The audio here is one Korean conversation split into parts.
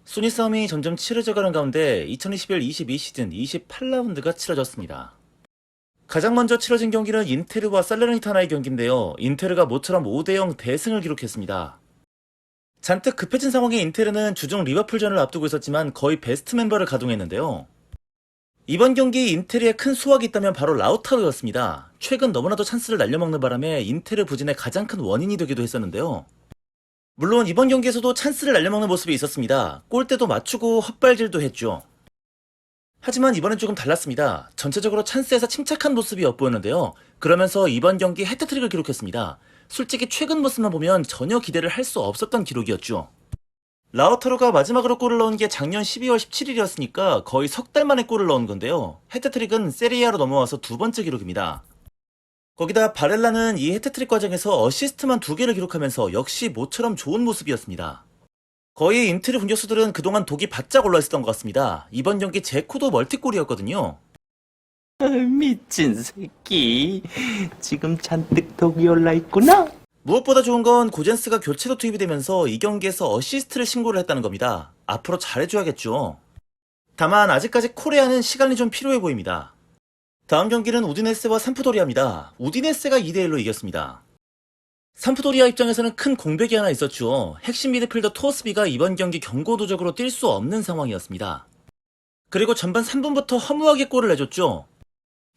순위 싸움이 점점 치러져가는 가운데 2021-22 시즌 28라운드가 치러졌습니다. 가장 먼저 치러진 경기는 인테르와 살레르니타나의 경기인데요. 인테르가 모처럼 5대0 대승을 기록했습니다. 잔뜩 급해진 상황에 인테르는 주중 리버풀전을 앞두고 있었지만 거의 베스트 멤버를 가동했는데요. 이번 경기 인테르에 큰 수확이 있다면 바로 라우타로였습니다. 최근 너무나도 찬스를 날려먹는 바람에 인테르 부진의 가장 큰 원인이 되기도 했었는데요. 물론 이번 경기에서도 찬스를 날려먹는 모습이 있었습니다. 골대도 맞추고 헛발질도 했죠. 하지만 이번엔 조금 달랐습니다. 전체적으로 찬스에서 침착한 모습이 엿보였는데요. 그러면서 이번 경기 해트트릭을 기록했습니다. 솔직히 최근 모습만 보면 전혀 기대를 할 수 없었던 기록이었죠. 라우타로가 마지막으로 골을 넣은 게 작년 12월 17일이었으니까 거의 석 달 만에 골을 넣은 건데요. 해트트릭은 세리아로 넘어와서 두 번째 기록입니다. 거기다 바렐라는 이 해트트릭 과정에서 어시스트만 2개를 기록하면서 역시 모처럼 좋은 모습이었습니다. 거의 인테르 공격수들은 그동안 독이 바짝 올라있었던 것 같습니다. 이번 경기 제코도 멀티골이었거든요. 미친 새끼. 지금 잔뜩 독이 올라있구나. 무엇보다 좋은 건 고젠스가 교체로 투입이 되면서 이 경기에서 어시스트를 신고를 했다는 겁니다. 앞으로 잘해줘야겠죠. 다만 아직까지 코레아는 시간이 좀 필요해 보입니다. 다음 경기는 우디네세와 삼프도리아입니다. 우디네세가 2대1로 이겼습니다. 삼프도리아 입장에서는 큰 공백이 하나 있었죠. 핵심 미드필더 토스비가 이번 경기 경고 누적으로 뛸 수 없는 상황이었습니다. 그리고 전반 3분부터 허무하게 골을 내줬죠.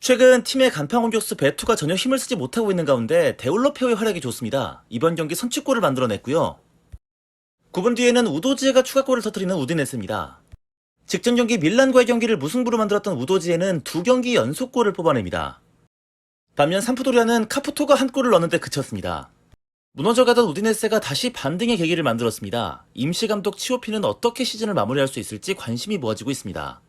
최근 팀의 간판 공격수 베투가 전혀 힘을 쓰지 못하고 있는 가운데 데올로페오의 활약이 좋습니다. 이번 경기 선취골을 만들어냈고요. 9분 뒤에는 우도지에가 추가골을 터뜨리는 우디네세입니다. 직전 경기 밀란과의 경기를 무승부로 만들었던 우도지에는 2경기 연속골을 뽑아냅니다. 반면 삼프도리아는 카푸토가 한 골을 넣는데 그쳤습니다. 무너져가던 우디네세가 다시 반등의 계기를 만들었습니다. 임시감독 치오피는 어떻게 시즌을 마무리할 수 있을지 관심이 모아지고 있습니다.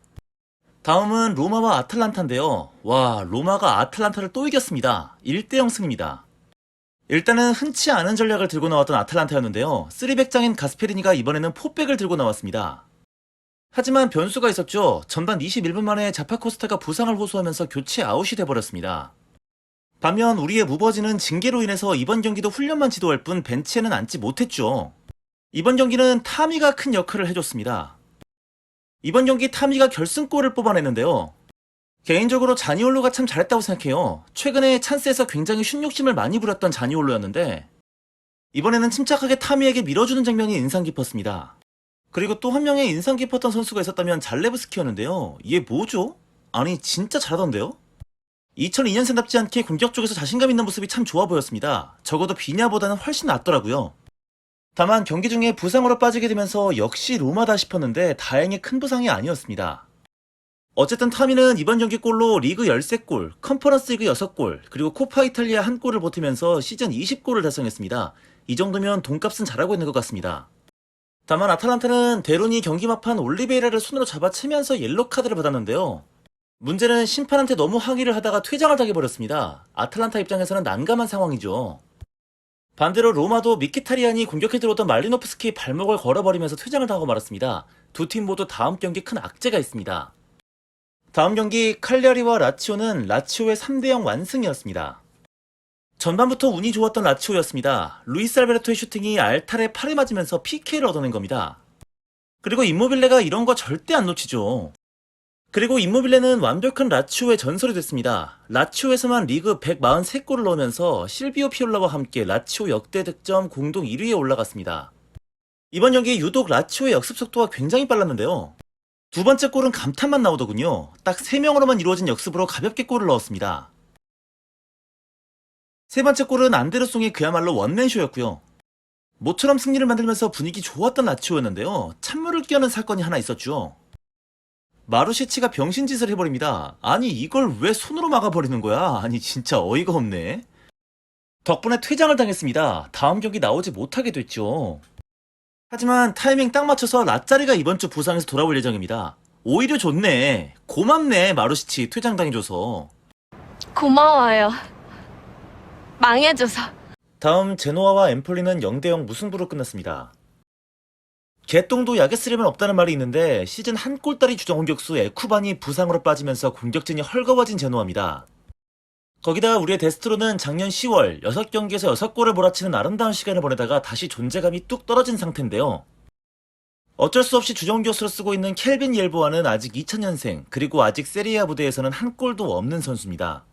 다음은 로마와 아틀란타인데요. 와, 로마가 아틀란타를 또 이겼습니다. 1대0 승입니다. 일단은 흔치 않은 전략을 들고 나왔던 아틀란타였는데요. 3백장인 가스페리니가 이번에는 포백을 들고 나왔습니다. 하지만 변수가 있었죠. 전반 21분 만에 자파코스타가 부상을 호소하면서 교체 아웃이 돼버렸습니다. 반면 우리의 무버지는 징계로 인해서 이번 경기도 훈련만 지도할 뿐 벤치에는 앉지 못했죠. 이번 경기는 타미가 큰 역할을 해줬습니다. 이번 경기 타미가 결승골을 뽑아냈는데요. 개인적으로 자니올로가 참 잘했다고 생각해요. 최근에 찬스에서 굉장히 슛 욕심을 많이 부렸던 자니올로였는데 이번에는 침착하게 타미에게 밀어주는 장면이 인상 깊었습니다. 그리고 또 한 명의 인상 깊었던 선수가 있었다면 잘레브스키였는데요. 이게 뭐죠? 아니 진짜 잘하던데요? 2002년생답지 않게 공격 쪽에서 자신감 있는 모습이 참 좋아 보였습니다. 적어도 비냐보다는 훨씬 낫더라고요. 다만 경기 중에 부상으로 빠지게 되면서 역시 로마다 싶었는데 다행히 큰 부상이 아니었습니다. 어쨌든 타미는 이번 경기 골로 리그 13골, 컨퍼런스 리그 6골, 그리고 코파 이탈리아 1골을 보태면서 시즌 20골을 달성했습니다. 이 정도면 돈값은 잘하고 있는 것 같습니다. 다만 아탈란타는 데론이 경기 막판 올리베이라를 손으로 잡아채면서 옐로카드를 받았는데요. 문제는 심판한테 너무 항의를 하다가 퇴장을 당해버렸습니다. 아탈란타 입장에서는 난감한 상황이죠. 반대로 로마도 미키타리안이 공격해 들어오던 말리노프스키의 발목을 걸어버리면서 퇴장을 당하고 말았습니다. 두 팀 모두 다음 경기 큰 악재가 있습니다. 다음 경기 칼리아리와 라치오는 라치오의 3대0 완승이었습니다. 전반부터 운이 좋았던 라치오였습니다. 루이스 알베르토의 슈팅이 알탈의 팔에 맞으면서 PK를 얻어낸 겁니다. 그리고 임모빌레가 이런 거 절대 안 놓치죠. 그리고 임모빌레는 완벽한 라치오의 전설이 됐습니다. 라치오에서만 리그 143골을 넣으면서 실비오 피올라와 함께 라치오 역대 득점 공동 1위에 올라갔습니다. 이번 경기 유독 라치오의 역습 속도가 굉장히 빨랐는데요. 두 번째 골은 감탄만 나오더군요. 딱 3명으로만 이루어진 역습으로 가볍게 골을 넣었습니다. 세 번째 골은 안데르송의 그야말로 원맨쇼였고요. 모처럼 승리를 만들면서 분위기 좋았던 라치오였는데요. 찬물을 끼얹는 사건이 하나 있었죠. 마루시치가 병신짓을 해버립니다. 아니 이걸 왜 손으로 막아버리는 거야? 아니 진짜 어이가 없네. 덕분에 퇴장을 당했습니다. 다음 경기 나오지 못하게 됐죠. 하지만 타이밍 딱 맞춰서 라짜리가 이번 주 부상에서 돌아올 예정입니다. 오히려 좋네. 고맙네 마루시치 퇴장당해줘서. 고마워요. 망해줘서. 다음 제노아와 엠폴리는 0대0 무승부로 끝났습니다. 개똥도 약에 쓰려면 없다는 말이 있는데 시즌 한 골다리 주전 공격수 에쿠반이 부상으로 빠지면서 공격진이 헐거워진 제노아입니다. 거기다 우리의 데스트로는 작년 10월 6경기에서 6골을 몰아치는 아름다운 시간을 보내다가 다시 존재감이 뚝 떨어진 상태인데요. 어쩔 수 없이 주전 공격수로 쓰고 있는 켈빈 옐보아는 아직 2000년생, 그리고 아직 세리아 무대에서는 한 골도 없는 선수입니다.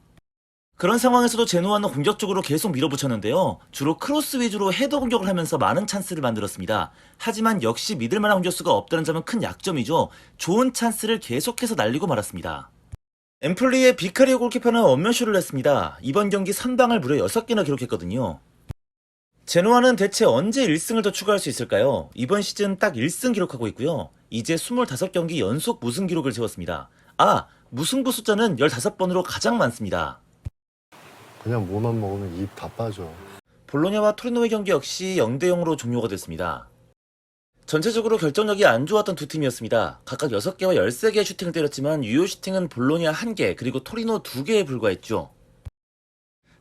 그런 상황에서도 제노아는 공격적으로 계속 밀어붙였는데요. 주로 크로스 위주로 헤더 공격을 하면서 많은 찬스를 만들었습니다. 하지만 역시 믿을만한 공격수가 없다는 점은 큰 약점이죠. 좋은 찬스를 계속해서 날리고 말았습니다. 엠플리의 비카리오 골키퍼는 원맨쇼를 했습니다. 이번 경기 선방을 무려 6개나 기록했거든요. 제노아는 대체 언제 1승을 더 추가할 수 있을까요? 이번 시즌 딱 1승 기록하고 있고요. 이제 25경기 연속 무승 기록을 세웠습니다. 무승부 숫자는 15번으로 가장 많습니다. 그냥 뭐만 먹으면 입 다 빠져. 볼로냐와 토리노의 경기 역시 0대0으로 종료가 됐습니다. 전체적으로 결정력이 안 좋았던 두 팀이었습니다. 각각 6개와 13개의 슈팅을 때렸지만 유효 슈팅은 볼로냐 1개, 그리고 토리노 2개에 불과했죠.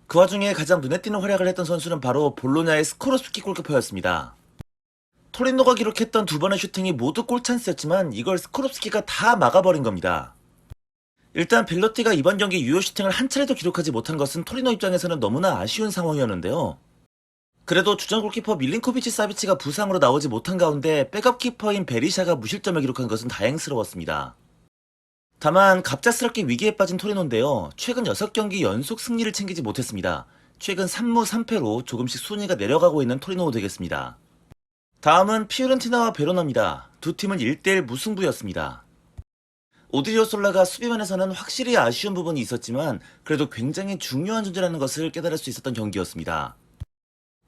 그 와중에 가장 눈에 띄는 활약을 했던 선수는 바로 볼로냐의 스코로스키 골키퍼였습니다. 토리노가 기록했던 2번의 슈팅이 모두 골찬스였지만 이걸 스코롭스키가 다 막아버린 겁니다. 일단 벨로티가 이번 경기 유효 슈팅을 한 차례도 기록하지 못한 것은 토리노 입장에서는 너무나 아쉬운 상황이었는데요. 그래도 주전 골키퍼 밀린코비치 사비치가 부상으로 나오지 못한 가운데 백업 키퍼인 베리샤가 무실점을 기록한 것은 다행스러웠습니다. 다만 갑작스럽게 위기에 빠진 토리노인데요. 최근 6경기 연속 승리를 챙기지 못했습니다. 최근 3무 3패로 조금씩 순위가 내려가고 있는 토리노 되겠습니다. 다음은 피오렌티나와 베로나입니다. 두 팀은 1대1 무승부였습니다. 오드리오솔라가 수비면에서는 확실히 아쉬운 부분이 있었지만 그래도 굉장히 중요한 존재라는 것을 깨달을 수 있었던 경기였습니다.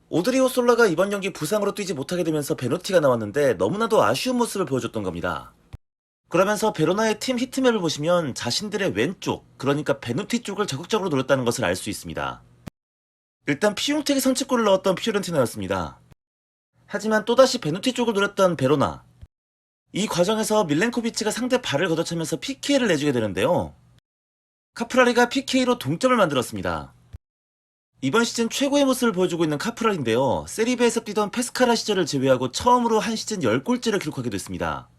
오드리오솔라가 이번 경기 부상으로 뛰지 못하게 되면서 베노티가 나왔는데 너무나도 아쉬운 모습을 보여줬던 겁니다. 그러면서 베로나의 팀 히트맵을 보시면 자신들의 왼쪽, 그러니까 베누티 쪽을 적극적으로 노렸다는 것을 알 수 있습니다. 일단 피용택이 선취골을 넣었던 피오렌티나였습니다. 하지만 또다시 베누티 쪽을 노렸던 베로나. 이 과정에서 밀렌코비치가 상대 발을 걷어차면서 PK를 내주게 되는데요. 카프라리가 PK로 동점을 만들었습니다. 이번 시즌 최고의 모습을 보여주고 있는 카프라리인데요. 세리베에서 뛰던 페스카라 시절을 제외하고 처음으로 한 시즌 10골째를 기록하게 됐습니다.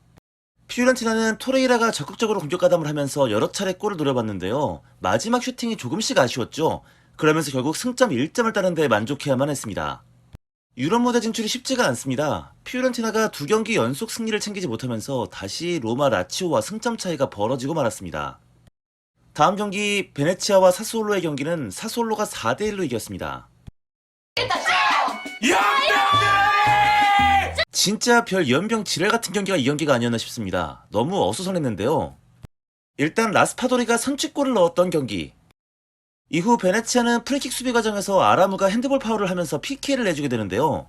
피오렌티나는 토레이라가 적극적으로 공격 가담을 하면서 여러 차례 골을 노려봤는데요. 마지막 슈팅이 조금씩 아쉬웠죠. 그러면서 결국 승점 1점을 따는 데 만족해야만 했습니다. 유럽 무대 진출이 쉽지가 않습니다. 피오렌티나가 2경기 연속 승리를 챙기지 못하면서 다시 로마 라치오와 승점 차이가 벌어지고 말았습니다. 다음 경기 베네치아와 사스올로의 경기는 사스올로가 4대1로 이겼습니다. 진짜 별 연병 지랄 같은 경기가 이 경기가 아니었나 싶습니다. 너무 어수선했는데요. 일단 라스파도리가 선취골을 넣었던 경기. 이후 베네치아는 프리킥 수비 과정에서 아라무가 핸드볼 파울을 하면서 PK를 내주게 되는데요.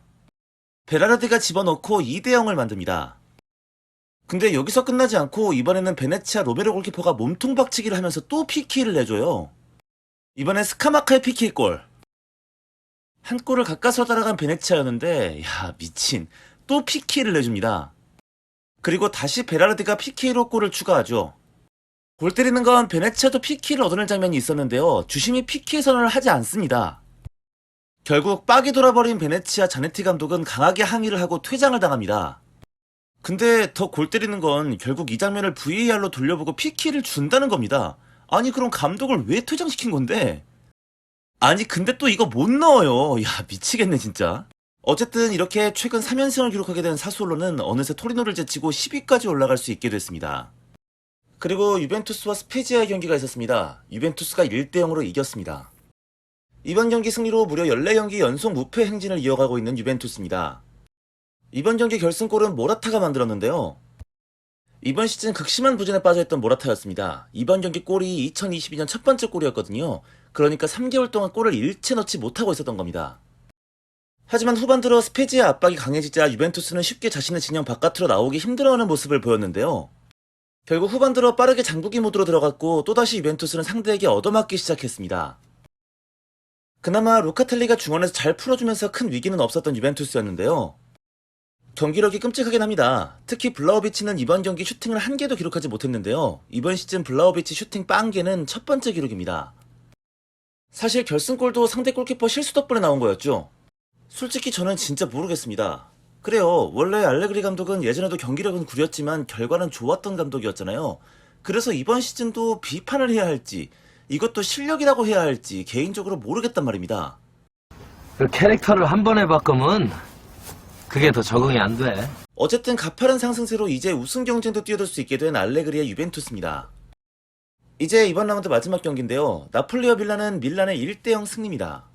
베라르드가 집어넣고 2대0을 만듭니다. 근데 여기서 끝나지 않고 이번에는 베네치아 로메로 골키퍼가 몸통 박치기를 하면서 또 PK를 내줘요. 이번엔 스카마카의 PK골. 한 골을 가까스로 따라간 베네치아였는데 미친, 또 PK를 내줍니다. 그리고 다시 베라르드가 PK로 골을 추가하죠. 골 때리는 건 베네치아도 PK를 얻어낼 장면이 있었는데요. 주심이 PK 선언을 하지 않습니다. 결국 빡이 돌아버린 베네치아 자네티 감독은 강하게 항의를 하고 퇴장을 당합니다. 근데 더 골 때리는 건 결국 이 장면을 VAR로 돌려보고 PK를 준다는 겁니다. 아니 그럼 감독을 왜 퇴장시킨 건데? 아니 근데 또 이거 못 넣어요. 미치겠네 진짜. 어쨌든 이렇게 최근 3연승을 기록하게 된 사수올로는 어느새 토리노를 제치고 10위까지 올라갈 수 있게 됐습니다. 그리고 유벤투스와 스페지아의 경기가 있었습니다. 유벤투스가 1대0으로 이겼습니다. 이번 경기 승리로 무려 14경기 연속 무패 행진을 이어가고 있는 유벤투스입니다. 이번 경기 결승골은 모라타가 만들었는데요. 이번 시즌 극심한 부진에 빠져있던 모라타였습니다. 이번 경기 골이 2022년 첫 번째 골이었거든요. 그러니까 3개월 동안 골을 일체 넣지 못하고 있었던 겁니다. 하지만 후반 들어 스페지아 압박이 강해지자 유벤투스는 쉽게 자신의 진영 바깥으로 나오기 힘들어하는 모습을 보였는데요. 결국 후반 들어 빠르게 장구기 모드로 들어갔고 또다시 유벤투스는 상대에게 얻어맞기 시작했습니다. 그나마 루카텔리가 중원에서 잘 풀어주면서 큰 위기는 없었던 유벤투스였는데요. 경기력이 끔찍하긴 합니다. 특히 블라우비치는 이번 경기 슈팅을 한 개도 기록하지 못했는데요. 이번 시즌 블라우비치 슈팅 빵개는 첫 번째 기록입니다. 사실 결승골도 상대 골키퍼 실수 덕분에 나온 거였죠. 솔직히 저는 진짜 모르겠습니다. 그래요. 원래 알레그리 감독은 예전에도 경기력은 구렸지만 결과는 좋았던 감독이었잖아요. 그래서 이번 시즌도 비판을 해야 할지, 이것도 실력이라고 해야 할지 개인적으로 모르겠단 말입니다. 그 캐릭터를 한 번에 바꾸면 그게 더 적응이 안 돼. 어쨌든 가파른 상승세로 이제 우승 경쟁도 뛰어들 수 있게 된 알레그리의 유벤투스입니다. 이제 이번 라운드 마지막 경기인데요. 나폴리와 밀란은 밀란의 1대0 승리입니다.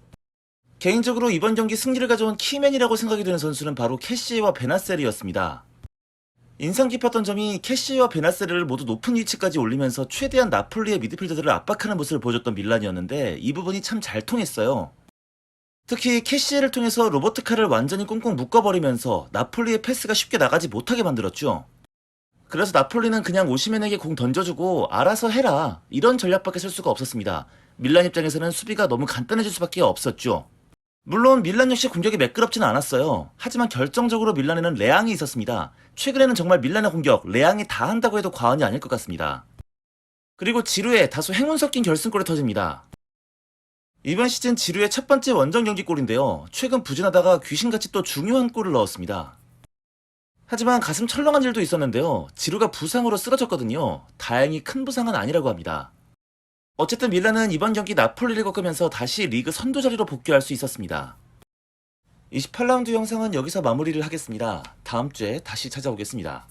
개인적으로 이번 경기 승리를 가져온 키맨이라고 생각이 드는 선수는 바로 캐시와 베나셀이었습니다. 인상 깊었던 점이 캐시와 베나셀을 모두 높은 위치까지 올리면서 최대한 나폴리의 미드필더들을 압박하는 모습을 보여줬던 밀란이었는데 이 부분이 참 잘 통했어요. 특히 캐시를 통해서 로버트 칼을 완전히 꽁꽁 묶어버리면서 나폴리의 패스가 쉽게 나가지 못하게 만들었죠. 그래서 나폴리는 그냥 오시멘에게 공 던져주고 알아서 해라 이런 전략밖에 쓸 수가 없었습니다. 밀란 입장에서는 수비가 너무 간단해질 수밖에 없었죠. 물론 밀란 역시 공격이 매끄럽지는 않았어요. 하지만 결정적으로 밀란에는 레앙이 있었습니다. 최근에는 정말 밀란의 공격 레앙이 다 한다고 해도 과언이 아닐 것 같습니다. 그리고 지루에 다소 행운 섞인 결승골이 터집니다. 이번 시즌 지루의 첫 번째 원정 경기골인데요. 최근 부진하다가 귀신같이 또 중요한 골을 넣었습니다. 하지만 가슴 철렁한 일도 있었는데요. 지루가 부상으로 쓰러졌거든요. 다행히 큰 부상은 아니라고 합니다. 어쨌든 밀란은 이번 경기 나폴리를 꺾으면서 다시 리그 선두 자리로 복귀할 수 있었습니다. 28라운드 영상은 여기서 마무리를 하겠습니다. 다음 주에 다시 찾아오겠습니다.